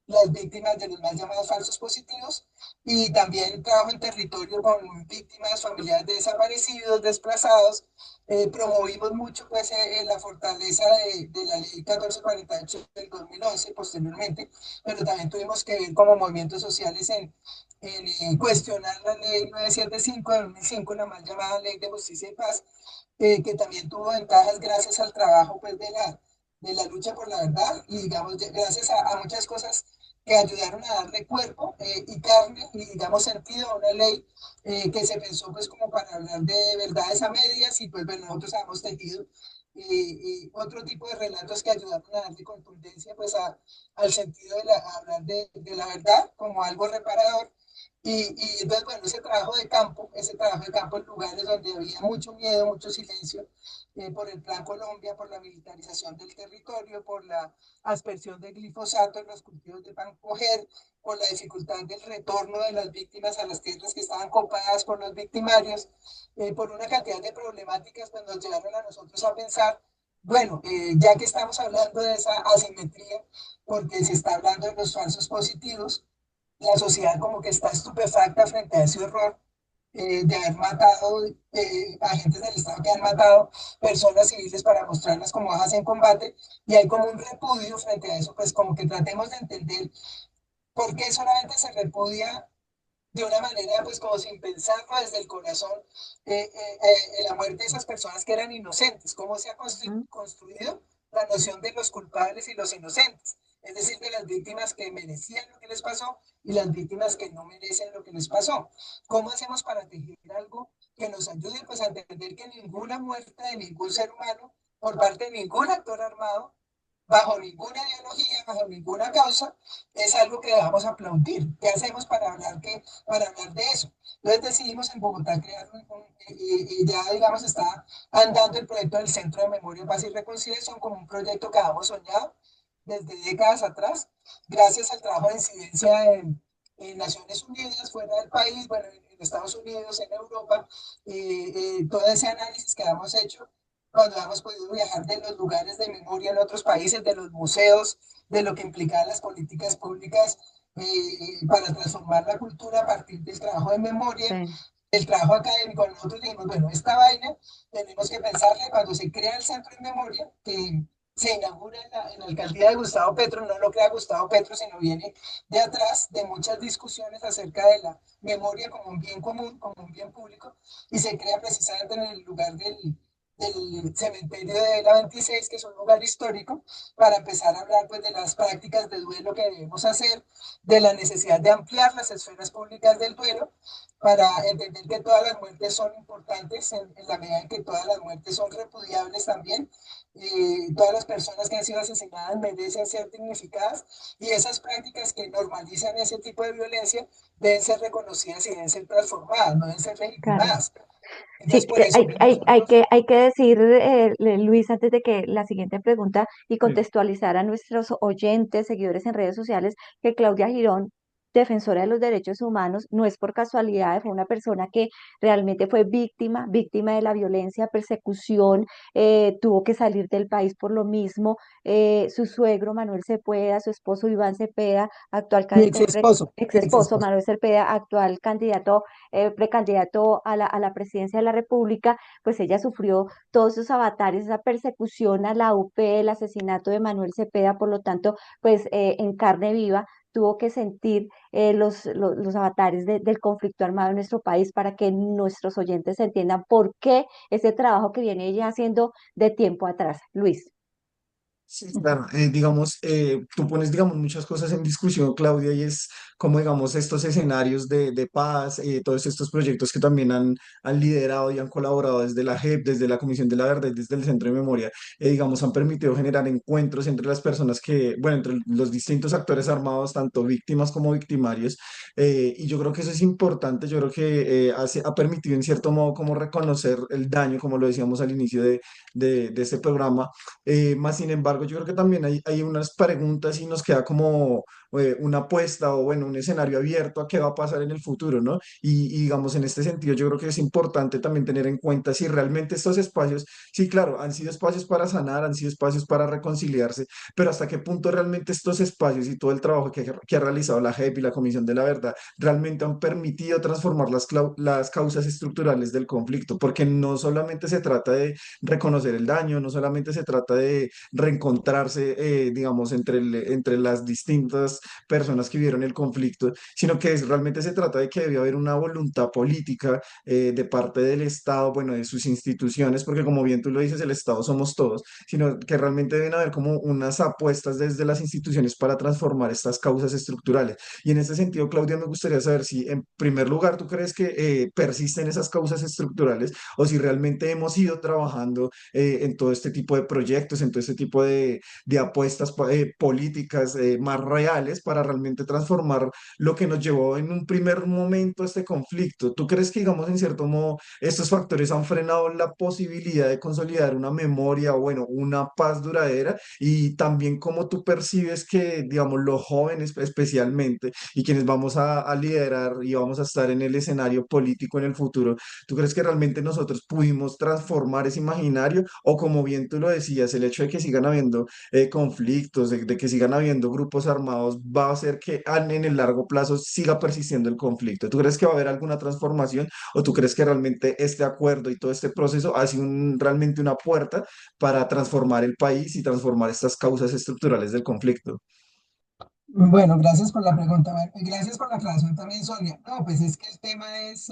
Speaker 4: las víctimas de los mal llamados falsos positivos y también trabajo en territorio con víctimas, familiares de desaparecidos, desplazados. Promovimos mucho pues, la fortaleza de la ley 1448 del 2011 posteriormente, pero también tuvimos que ver como movimientos sociales en cuestionar la ley 975 de 2005, la mal llamada ley de justicia y paz, que también tuvo ventajas gracias al trabajo pues, de la lucha por la verdad y digamos gracias a muchas cosas que ayudaron a darle cuerpo y carne y digamos sentido a una ley que se pensó pues como para hablar de verdades a medias y pues bueno, nosotros hemos tejido otro tipo de relatos que ayudaron a darle contundencia pues al sentido de hablar de la verdad como algo reparador y entonces, bueno, ese trabajo de campo en lugares donde había mucho miedo, mucho silencio, por el Plan Colombia, por la militarización del territorio, por la aspersión de glifosato en los cultivos de Pancoger, por la dificultad del retorno de las víctimas a las tierras que estaban copadas por los victimarios, por una cantidad de problemáticas pues nos llevaron a nosotros a pensar, bueno, ya que estamos hablando de esa asimetría, porque se está hablando de los falsos positivos, la sociedad como que está estupefacta frente a ese horror de haber matado agentes del Estado que han matado personas civiles para mostrarlas como bajas en combate y hay como un repudio frente a eso, pues como que tratemos de entender por qué solamente se repudia de una manera, pues como sin pensarlo desde el corazón, la muerte de esas personas que eran inocentes, cómo se ha
Speaker 2: Mm,
Speaker 4: construido la noción de los culpables y los inocentes, es decir, de las víctimas que merecían lo que les pasó y las víctimas que no merecen lo que les pasó. ¿Cómo hacemos para tejer algo que nos ayude pues a entender que ninguna muerte de ningún ser humano por parte de ningún actor armado bajo ninguna ideología, bajo ninguna causa, es algo que debamos aplaudir? ¿Qué hacemos para hablar de eso? Entonces decidimos en Bogotá crear y ya, digamos, está andando el proyecto del Centro de Memoria, Paz y Reconciliación como un proyecto que habíamos soñado desde décadas atrás, gracias al trabajo de incidencia en Naciones Unidas, fuera del país, bueno, en Estados Unidos, en Europa, todo ese análisis que hemos hecho cuando hemos podido viajar de los lugares de memoria en otros países, de los museos, de lo que implican las políticas públicas para transformar la cultura a partir del trabajo de memoria,
Speaker 2: sí,
Speaker 4: el trabajo académico. Nosotros dijimos, bueno, esta vaina tenemos que pensarle cuando se crea el Centro de Memoria, que se inaugura en la alcaldía de Gustavo Petro, no lo crea Gustavo Petro, sino viene de atrás de muchas discusiones acerca de la memoria como un bien común, como un bien público, y se crea precisamente en el lugar del cementerio de la 26, que es un lugar histórico, para empezar a hablar pues de las prácticas de duelo que debemos hacer, de la necesidad de ampliar las esferas públicas del duelo, para entender que todas las muertes son importantes en la medida en que todas las muertes son repudiables también. Todas las personas que han sido asesinadas merecen ser dignificadas y esas prácticas que normalizan ese tipo de violencia deben ser reconocidas y deben ser transformadas, no deben ser
Speaker 2: claro.
Speaker 4: legitimadas. Entonces,
Speaker 2: Sí,
Speaker 4: por eso pues, nosotros.
Speaker 2: hay que decir, Luis, antes de que la siguiente pregunta y
Speaker 3: Sí.
Speaker 2: contextualizar a nuestros oyentes, seguidores en redes sociales, que Claudia Girón, defensora de los derechos humanos, no es por casualidad, fue una persona que realmente fue víctima de la violencia, persecución, tuvo que salir del país por lo mismo. Su suegro Manuel Cepeda, su esposo Iván Cepeda, actual
Speaker 4: Mi ex esposo,
Speaker 2: ex
Speaker 4: mi ex
Speaker 2: esposo
Speaker 4: esposo.
Speaker 2: Manuel Cepeda, actual candidato precandidato a a la presidencia de la República, pues ella sufrió todos esos avatares, esa persecución a la UP, el asesinato de Manuel Cepeda, por lo tanto, pues en carne viva tuvo que sentir los avatares del conflicto armado en nuestro país para que nuestros oyentes entiendan por qué ese trabajo que viene ella haciendo de tiempo atrás. Luis.
Speaker 3: Sí, claro, digamos, tú pones, digamos, muchas cosas en discusión, Claudia, y es como, digamos, estos escenarios de paz, todos estos proyectos que también han liderado y han colaborado desde la JEP, desde la Comisión de la Verdad, y desde el Centro de Memoria, digamos, han permitido generar encuentros entre las personas que, bueno, entre los distintos actores armados, tanto víctimas como victimarios, y yo creo que eso es importante, yo creo que ha permitido en cierto modo como reconocer el daño, como lo decíamos al inicio de este programa. Más sin embargo, yo creo que también hay unas preguntas y nos queda como una apuesta o bueno, un escenario abierto a qué va a pasar en el futuro, ¿no? Y digamos, en este sentido, yo creo que es importante también tener en cuenta si realmente estos espacios, sí, claro, han sido espacios para sanar, han sido espacios para reconciliarse, pero hasta qué punto realmente estos espacios y todo el trabajo que ha realizado la JEP y la Comisión de la Verdad realmente han permitido transformar las causas estructurales del conflicto, porque no solamente se trata de reconocer el daño, no solamente se trata de reencontrarse, digamos, entre las distintas personas que vivieron el conflicto, sino que realmente se trata de que debe haber una voluntad política de parte del Estado, bueno, de sus instituciones, porque como bien tú lo dices, el Estado somos todos, sino que realmente deben haber como unas apuestas desde las instituciones para transformar estas causas estructurales. Y en este sentido, Claudia, me gustaría saber si en primer lugar tú crees que persisten esas causas estructurales o si realmente hemos ido trabajando en todo este tipo de proyectos, en todo este tipo de apuestas políticas más reales para realmente transformar lo que nos llevó en un primer momento a este conflicto. ¿Tú crees que, digamos, en cierto modo, estos factores han frenado la posibilidad de consolidar una memoria o, bueno, una paz duradera? Y también cómo tú percibes que, digamos, los jóvenes especialmente y quienes vamos a liderar y vamos a estar en el escenario político en el futuro, ¿tú crees que realmente nosotros pudimos transformar ese imaginario? O como bien tú lo decías, el hecho de que sigan habiendo conflictos, de que sigan habiendo grupos armados, va a hacer que en el largo plazo siga persistiendo el conflicto. ¿Tú crees que va a haber alguna transformación o tú crees que realmente este acuerdo y todo este proceso ha sido realmente una puerta para transformar el país y transformar estas causas estructurales del conflicto?
Speaker 4: Bueno, gracias por la pregunta. Bueno, y gracias por la aclaración también, Sonia. No, pues es que el tema es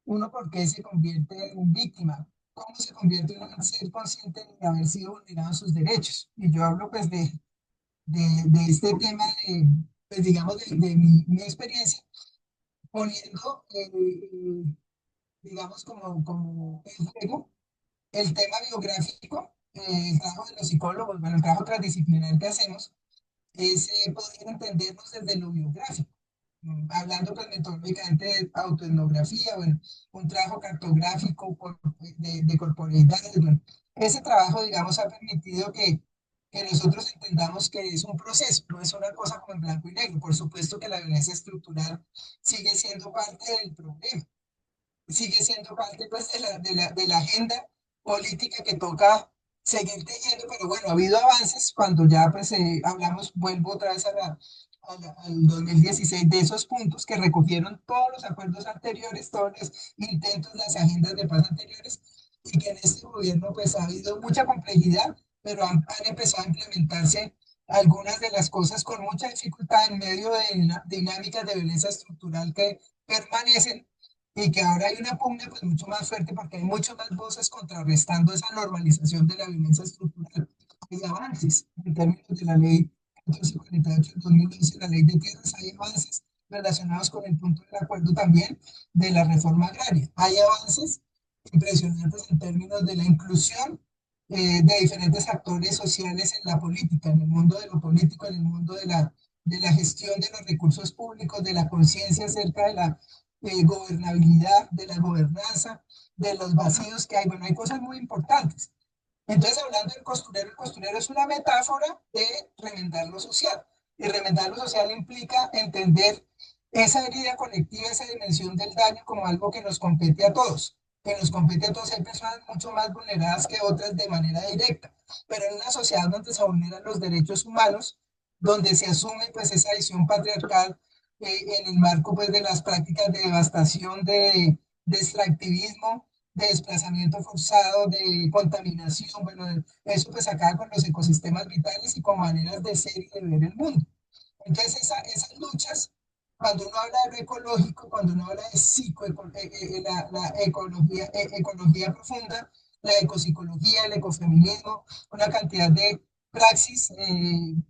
Speaker 4: uno por qué se convierte en víctima, cómo se convierte uno en ser consciente de haber sido vulnerado sus derechos. Y yo hablo pues de este tema de, pues digamos, de mi experiencia, poniendo, digamos, como en juego el tema biográfico, el trabajo de los psicólogos, bueno, el trabajo transdisciplinar que hacemos es poder entendernos desde lo biográfico, hablando pues metodológicamente de autoetnografía, bueno, un trabajo cartográfico de corporeidades, bueno, ese trabajo, digamos, ha permitido que nosotros entendamos que es un proceso, no es una cosa como en blanco y negro. Por supuesto que la violencia estructural sigue siendo parte del problema, sigue siendo parte pues, de la agenda política que toca seguir teniendo, pero bueno, ha habido avances cuando ya pues hablamos, vuelvo otra vez al 2016, de esos puntos que recogieron todos los acuerdos anteriores, todos los intentos, las agendas de paz anteriores, y que en este gobierno pues ha habido mucha complejidad, pero han empezado a implementarse algunas de las cosas con mucha dificultad en medio de dinámicas de violencia estructural que permanecen y que ahora hay una pugna pues mucho más fuerte porque hay muchas más voces contrarrestando esa normalización de la violencia estructural. Hay avances en términos de la ley 1448 del 2011, la ley de tierras, hay avances relacionados con el punto del acuerdo también de la reforma agraria. Hay avances impresionantes en términos de la inclusión de diferentes actores sociales en la política, en el mundo de lo político, en el mundo de la gestión de los recursos públicos, de la conciencia acerca de la gobernabilidad, de la gobernanza, de los vacíos que hay. Bueno, hay cosas muy importantes. Entonces, hablando del costurero, el costurero es una metáfora de remendar lo social. Y remendar lo social implica entender esa herida colectiva, esa dimensión del daño como algo que nos compete a todos. Que nos compete a todos. Hay personas mucho más vulneradas que otras de manera directa. Pero en una sociedad donde se vulneran los derechos humanos, donde se asume pues esa visión patriarcal en el marco pues de las prácticas de devastación, de extractivismo, de desplazamiento forzado, de contaminación, bueno, eso pues acaba con los ecosistemas vitales y con maneras de ser y de ver el mundo. Entonces esas luchas, cuando uno habla de lo ecológico, cuando uno habla de la ecología, ecología profunda, la ecopsicología, el ecofeminismo, una cantidad de praxis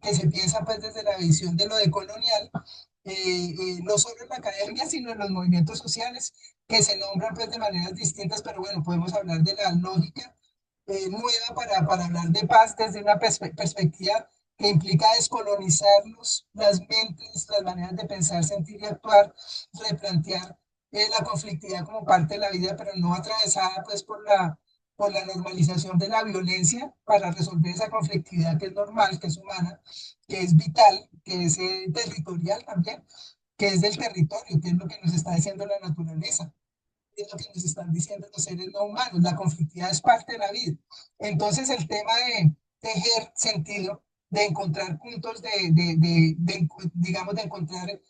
Speaker 4: que se piensa pues desde la visión de lo decolonial, no solo en la academia, sino en los movimientos sociales que se nombran pues de maneras distintas, pero bueno, podemos hablar de la lógica nueva para hablar de paz desde una perspectiva que implica descolonizarnos las mentes, las maneras de pensar, sentir y actuar, replantear la conflictividad como parte de la vida, pero no atravesada pues por la normalización de la violencia para resolver esa conflictividad que es normal, que es humana, que es vital, que es territorial también, que es del territorio, que es lo que nos está diciendo la naturaleza, es lo que nos están diciendo los seres no humanos. La conflictividad es parte de la vida. Entonces, el tema de tejer sentido, de encontrar puntos digamos, de encontrar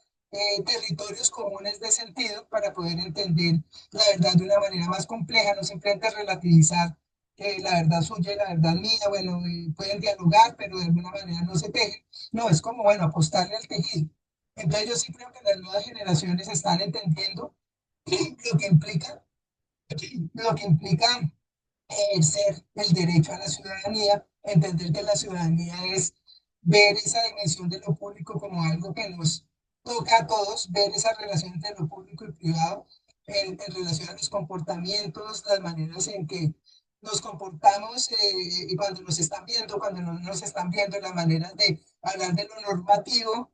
Speaker 4: territorios comunes de sentido para poder entender la verdad de una manera más compleja, no simplemente relativizar la verdad suya y la verdad mía, bueno, pueden dialogar, pero de alguna manera no se tejen. No, es como, bueno, apostarle al tejido. Entonces yo sí creo que las nuevas generaciones están entendiendo lo que implica, lo que implica ejercer el derecho a la ciudadanía, entender que la ciudadanía es ver esa dimensión de lo público como algo que nos toca a todos, ver esa relación entre lo público y privado en relación a los comportamientos, las maneras en que nos comportamos y cuando nos están viendo, cuando no nos están viendo, las maneras de hablar de lo normativo,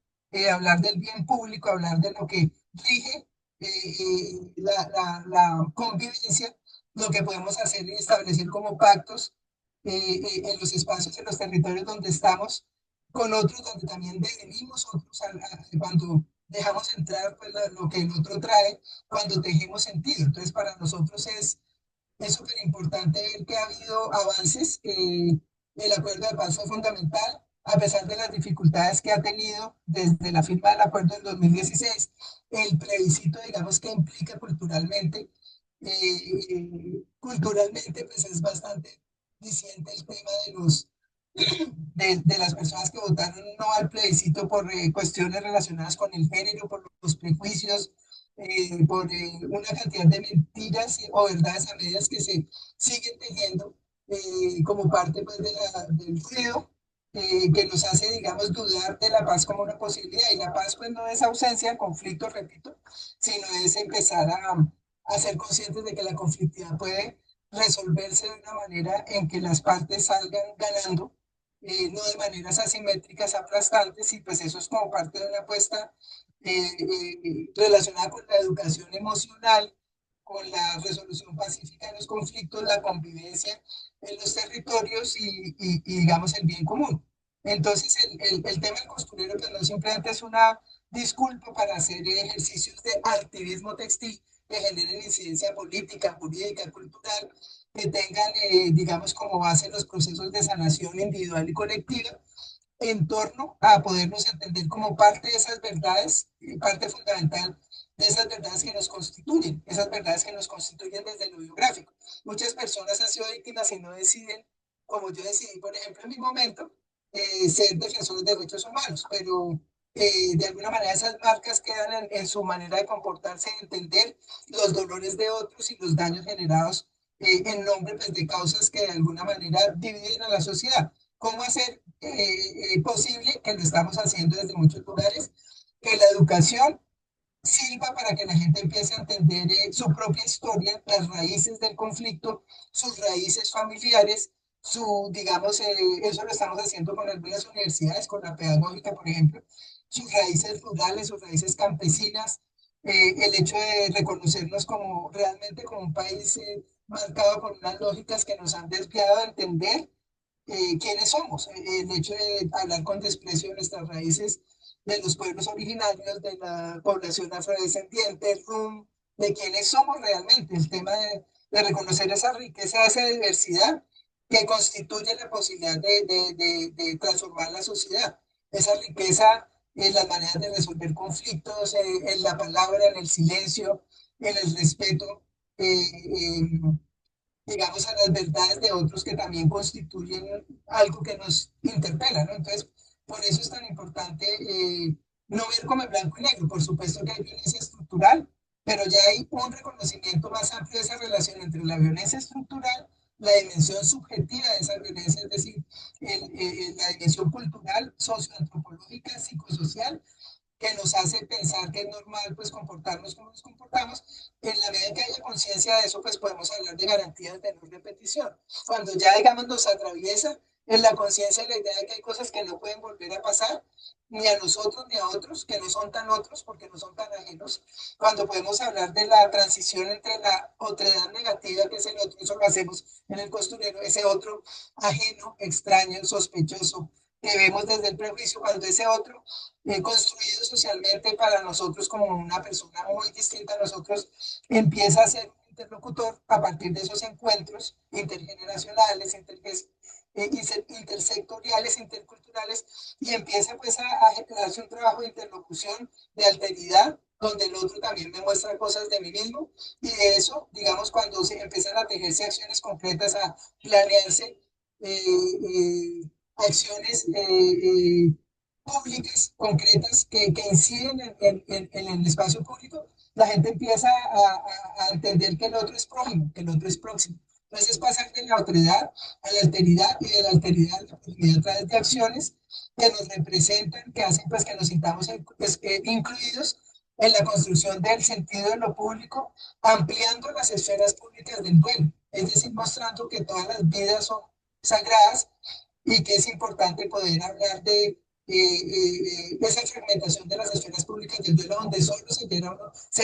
Speaker 4: hablar del bien público, hablar de lo que rige la convivencia, lo que podemos hacer y establecer como pactos en los espacios, en los territorios donde estamos, con otros, donde también devenimos otros cuando dejamos entrar pues, lo que el otro trae, cuando tejemos sentido. Entonces, para nosotros es súper importante ver que ha habido avances. El acuerdo de paz fue fundamental, a pesar de las dificultades que ha tenido desde la firma del acuerdo del 2016, el plebiscito, digamos, que implica culturalmente, pues es bastante diciente el tema de las personas que votaron no al plebiscito por cuestiones relacionadas con el género, por los prejuicios, por una cantidad de mentiras o verdades a medias que se siguen tejiendo como parte pues, del ruido que nos hace, digamos, dudar de la paz como una posibilidad. Y la paz pues no es ausencia de conflicto, repito, sino es empezar a ser conscientes de que la conflictividad puede resolverse de una manera en que las partes salgan ganando, no de maneras asimétricas, aplastantes, y pues eso es como parte de una apuesta relacionada con la educación emocional, con la resolución pacífica de los conflictos, la convivencia en los territorios y digamos, el bien común. Entonces, el tema del costurero pues, no simplemente es una disculpa para hacer ejercicios de activismo textil que generen incidencia política, jurídica, cultural, que tengan, digamos, como base los procesos de sanación individual y colectiva, en torno a podernos entender como parte de esas verdades, parte fundamental de esas verdades que nos constituyen, esas verdades que nos constituyen desde lo biográfico. Muchas personas han sido víctimas y no deciden, como yo decidí, por ejemplo, en mi momento, ser defensores de derechos humanos, pero de alguna manera esas marcas quedan en su manera de comportarse, de entender los dolores de otros y los daños generados en nombre pues, de causas que de alguna manera dividen a la sociedad. ¿Cómo hacer posible, que lo estamos haciendo desde muchos lugares, que la educación sirva para que la gente empiece a entender su propia historia, las raíces del conflicto, sus raíces familiares, digamos, eso lo estamos haciendo con algunas universidades, con la pedagógica, por ejemplo, sus raíces rurales, sus raíces campesinas, el hecho de reconocernos como realmente como un país marcado por unas lógicas que nos han desviado a entender quiénes somos, el hecho de hablar con desprecio de nuestras raíces, de los pueblos originarios, de la población afrodescendiente, RUM, de quiénes somos realmente, el tema de reconocer esa riqueza, esa diversidad que constituye la posibilidad de transformar la sociedad, esa riqueza en las maneras de resolver conflictos, en la palabra, en el silencio, en el respeto. Digamos, a las verdades de otros que también constituyen algo que nos interpela, ¿no? Entonces, por eso es tan importante no ver como en blanco y negro. Por supuesto que hay violencia estructural, pero ya hay un reconocimiento más amplio de esa relación entre la violencia estructural, la dimensión subjetiva de esa violencia, es decir, la dimensión cultural, socioantropológica, psicosocial, que nos hace pensar que es normal pues comportarnos como nos comportamos. En la medida que haya conciencia de eso, pues podemos hablar de garantías de no repetición. Cuando ya, digamos, nos atraviesa en la conciencia la idea de que hay cosas que no pueden volver a pasar, ni a nosotros ni a otros, que no son tan otros porque no son tan ajenos, cuando podemos hablar de la transición entre la otredad negativa, que es el otro, eso lo hacemos en el costurero, ese otro ajeno, extraño, sospechoso, que vemos desde el prejuicio, cuando ese otro construido socialmente para nosotros como una persona muy distinta a nosotros, empieza a ser un interlocutor a partir de esos encuentros intergeneracionales, intersectoriales, interculturales, y empieza pues a generarse un trabajo de interlocución, de alteridad, donde el otro también me muestra cosas de mí mismo, y de eso, digamos, cuando se empiezan a tejerse acciones concretas, a planearse acciones públicas, concretas, que inciden en el espacio público, la gente empieza a entender que el otro es prójimo, que el otro es próximo. Entonces es pasar de la autoridad a la alteridad y de la alteridad a la proximidad a través de acciones que nos representan, que hacen pues que nos sintamos incluidos en la construcción del sentido de lo público, ampliando las esferas públicas del duelo, es decir, mostrando que todas las vidas son sagradas y que es importante poder hablar de esa fragmentación de las esferas públicas del duelo, donde solo se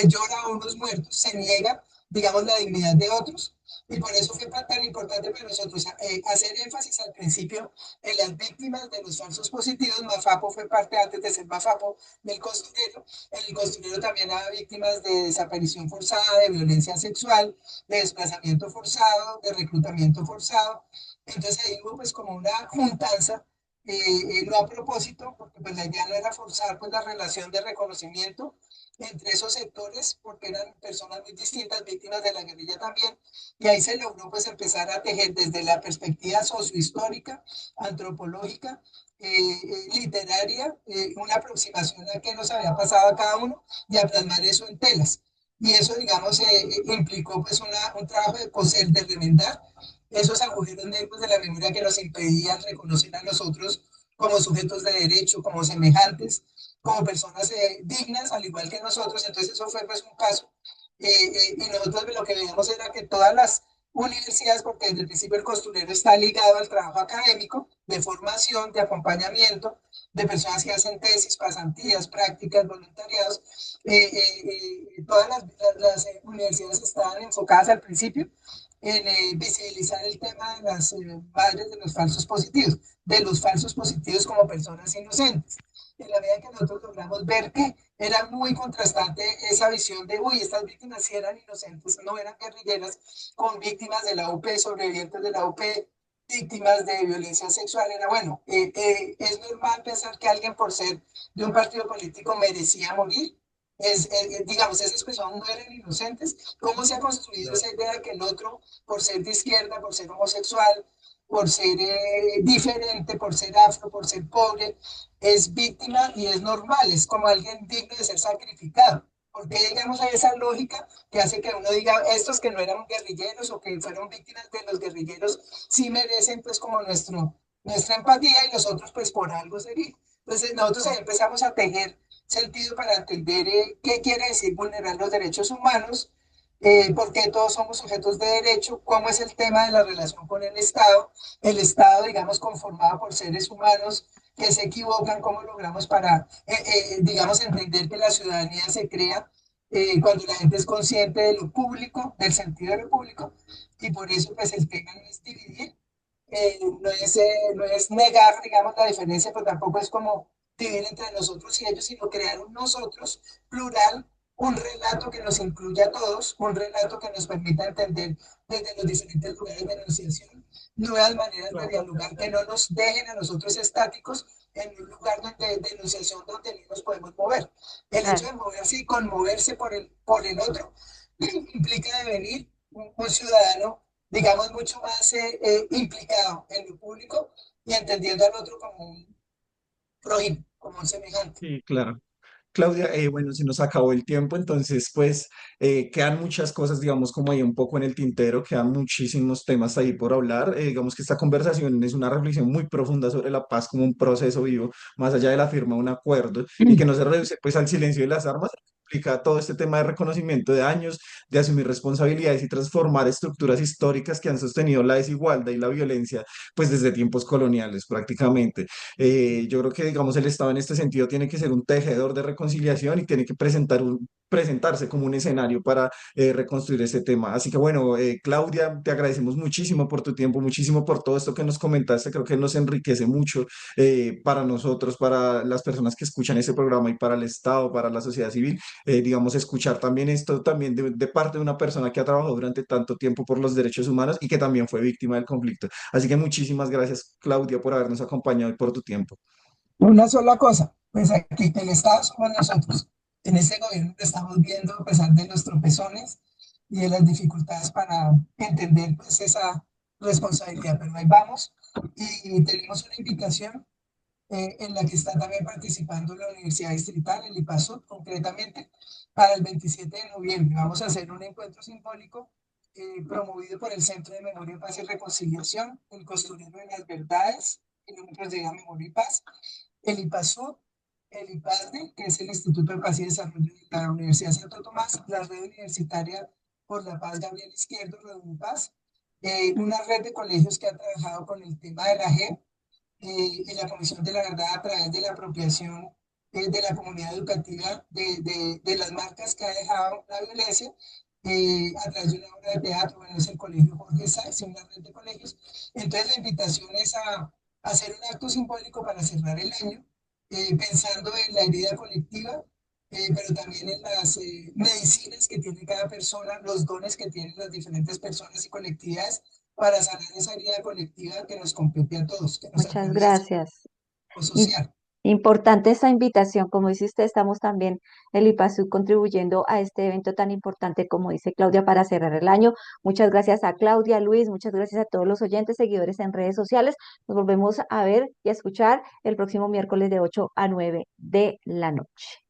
Speaker 4: llora a unos muertos, se niega, digamos, la dignidad de otros. Y por eso fue tan importante para nosotros hacer énfasis al principio en las víctimas de los falsos positivos. Mafapo fue parte, antes de ser Mafapo, del costurero. En el costurero también había víctimas de desaparición forzada, de violencia sexual, de desplazamiento forzado, de reclutamiento forzado. Entonces ahí hubo pues como una juntanza, no a propósito, porque pues la idea no era forzar pues la relación de reconocimiento entre esos sectores, porque eran personas muy distintas, víctimas de la guerrilla también, y ahí se logró pues empezar a tejer desde la perspectiva sociohistórica, antropológica, literaria, una aproximación a qué nos había pasado a cada uno y a plasmar eso en telas. Y eso, digamos, implicó pues un trabajo de coser, de remendar esos agujeros negros de la memoria que nos impedían reconocer a nosotros como sujetos de derecho, como semejantes, como personas dignas, al igual que nosotros. Entonces eso fue pues un caso. Y nosotros lo que veíamos era que todas las universidades, porque desde el principio el costurero está ligado al trabajo académico, de formación, de acompañamiento, de personas que hacen tesis, pasantías, prácticas, voluntariados. Todas las universidades estaban enfocadas al principio en visibilizar el tema de las madres de los falsos positivos como personas inocentes. En la medida que nosotros logramos ver que era muy contrastante esa visión de, uy, estas víctimas sí eran inocentes, no eran guerrilleras, con víctimas de la UP, sobrevivientes de la UP, víctimas de violencia sexual, era bueno, es normal pensar que alguien por ser de un partido político merecía morir. Digamos, esas personas no eran inocentes. ¿Cómo se ha construido esa idea de que el otro, por ser de izquierda, por ser homosexual, por ser diferente, por ser afro, por ser pobre, es víctima y es normal, es como alguien digno de ser sacrificado? Porque digamos hay esa lógica que hace que uno diga, estos que no eran guerrilleros o que fueron víctimas de los guerrilleros, sí merecen pues como nuestra empatía y los otros pues por algo sería. Entonces nosotros ahí empezamos a tejer sentido para entender qué quiere decir vulnerar los derechos humanos, por qué todos somos sujetos de derecho, cómo es el tema de la relación con el Estado, digamos, conformado por seres humanos que se equivocan, cómo logramos para, digamos, entender que la ciudadanía se crea cuando la gente es consciente de lo público, del sentido de lo público, y por eso pues el tema no es dividir, no es negar, digamos, la diferencia, pero tampoco es como dividir entre nosotros y ellos, sino crear un nosotros plural, un relato que nos incluya a todos, un relato que nos permita entender desde los diferentes lugares de enunciación nuevas maneras de dialogar que no nos dejen a nosotros estáticos en un lugar de enunciación donde no nos podemos mover. El hecho
Speaker 2: Claro.
Speaker 4: de moverse y conmoverse por el otro implica devenir un ciudadano, digamos, mucho más implicado en lo público y entendiendo al otro como un prójimo, como un semejante.
Speaker 3: Sí, claro. Claudia, bueno, se nos acabó el tiempo, entonces pues quedan muchas cosas, digamos, como ahí un poco en el tintero, quedan muchísimos temas ahí por hablar. Digamos que esta conversación es una reflexión muy profunda sobre la paz como un proceso vivo, más allá de la firma de un acuerdo, y que no se reduce pues al silencio de las armas. Implica todo este tema de reconocimiento de años, de asumir responsabilidades y transformar estructuras históricas que han sostenido la desigualdad y la violencia, pues desde tiempos coloniales prácticamente. Yo creo que, digamos, el Estado en este sentido tiene que ser un tejedor de reconciliación y tiene que presentarse como un escenario para reconstruir ese tema. Así que bueno, Claudia, te agradecemos muchísimo por tu tiempo, muchísimo por todo esto que nos comentaste. Creo que nos enriquece mucho para nosotros, para las personas que escuchan ese programa y para el Estado, para la sociedad civil. Digamos, escuchar también esto también de parte de una persona que ha trabajado durante tanto tiempo por los derechos humanos y que también fue víctima del conflicto. Así que muchísimas gracias, Claudia, por habernos acompañado y por tu tiempo.
Speaker 4: Una sola cosa, pues aquí el Estado somos nosotros. En este gobierno que estamos viendo, a pesar de los tropezones y de las dificultades para entender pues esa responsabilidad, pero ahí vamos y tenemos una invitación en la que está también participando la Universidad Distrital, el IPASUD, concretamente, para el 27 de noviembre. Vamos a hacer un encuentro simbólico promovido por el Centro de Memoria, Paz y Reconciliación, el Costurero de las Verdades, y nosotros se llama Memoria y Paz, el IPASUD, el IPASDE, que es el Instituto de Paz y Desarrollo de la Universidad Santo Tomás, la Red Universitaria por la Paz Gabriel Izquierdo, Red Unipaz, una red de colegios que ha trabajado con el tema de la JEP, y la Comisión de la Verdad a través de la apropiación de la comunidad educativa de las marcas que ha dejado la violencia a través de una obra de teatro, bueno, es el Colegio Jorge Sáenz, una red de colegios. Entonces la invitación es a hacer un acto simbólico para cerrar el año, pensando en la herida colectiva, pero también en las medicinas que tiene cada persona, los dones que tienen las diferentes personas y colectividades para sanar esa herida colectiva que nos compete a todos, que nos
Speaker 2: Muchas
Speaker 4: atraviesa
Speaker 2: gracias.
Speaker 4: o
Speaker 2: Y
Speaker 4: social.
Speaker 2: Importante esta invitación, como dice usted, estamos también el IPASU contribuyendo a este evento tan importante como dice Claudia para cerrar el año. Muchas gracias a Claudia, Luis, muchas gracias a todos los oyentes, seguidores en redes sociales. Nos volvemos a ver y a escuchar el próximo miércoles de 8 a 9 de la noche.